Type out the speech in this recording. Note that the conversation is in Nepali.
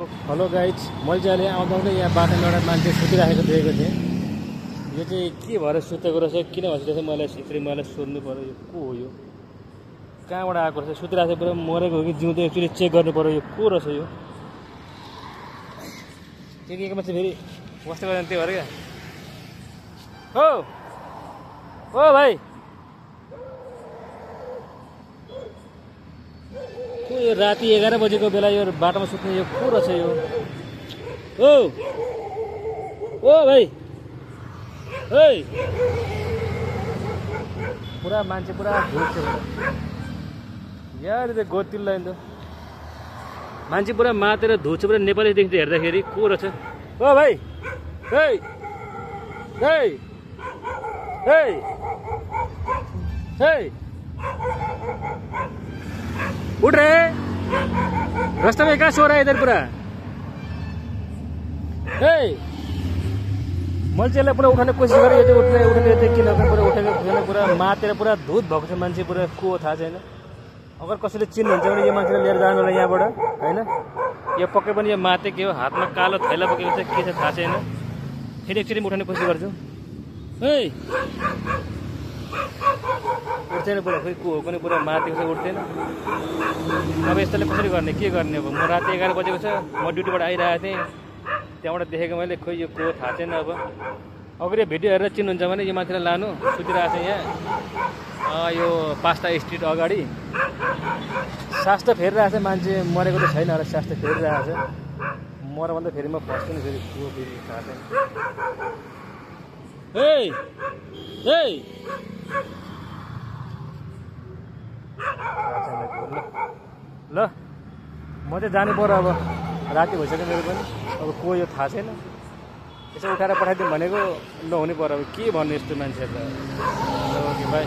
हेलो गाइज, मैले चाहिँ अहिले आउँदा यहाँ बाटोमा एउटा मान्छे सुतिराखेको देखेको थिएँ। यो चाहिँ के भएर सुतेको रहेछ, किन बसिरहेछ, मलाई सोध्नु पर्यो। यो को हो, यो कहाँबाट आएको रहेछ, सुतिरहेको पुरा मरेको हो कि जिउँदै एक्चुअली चेक गर्नु पर्यो। यो को रहेछ, यो के मान्छे फेरि बस्दै गर्दैन त्यो भएर क्या। हो ओ भाइ, यो राति 11 बजेको बेला यो बाटोमा सुत्ने यो को रहेछ यो? ओ भाइ, पुरा मान्छे पुरा धुन्छ यार, त्यो गोतिल्ला नि त मान्छे पुरा मातेर धुन्छ पुरा। नेपाली देखिन्छ हेर्दाखेरि को रहेछ? ओ भाइ, उठ रहे रास्ता में, क्या सो रहा है इधर पूरा? मैले चाहिँ पुरा उठाउने कोसिस गरेँ, यो चाहिँ उठ्ने किन पुरा उठेको छैन। पुरा मातेर पुरा धुत भएको छ मान्छे, पुरा को थाहा छैन। अगर कसैले चिन्नुहुन्छ भने यो मान्छेलाई लिएर जानु होला यहाँबाट, होइन? यो पक्कै पनि यो माते के हो, हातमा कालो थैला पकेको छ, के छ थाहा छैन। फेरि एकचोटि उठाउने कोसिस गर्छु। उठ्दैन पुरा, खोइ को हो पनि, पुरा मातेको छ, उठ्दैन। अब यस्तोले कसरी गर्ने, के गर्ने? अब म राति 11 बजेको छ, म ड्युटीबाट आइरहेको थिएँ, त्यहाँबाट देखेको मैले, खोइ यो को थाहा छैन। अब अगर यो भिडियो हेरेर चिन्नुहुन्छ भने यो मान्छेलाई लानु, सुतिरहेको छ यहाँ यो पास्ता स्ट्रिट अगाडि। सास त फेरिरहेको छ, मान्छे मरेको त छैन होला, सास त फेरिरहेको छ। मर भन्दा फेरि म फस्छु नि, फेरि को फेरि थाहा छैन। ल म चाहिँ जानु पर्यो, अब राति भइसक्यो मेरो पनि। अब को यो थाहा छैन, यसो उठाएर पठाइदिउँ भनेको नहुने पर्यो। अब के भन्नु यस्तो मान्छेहरूलाई। Okay by.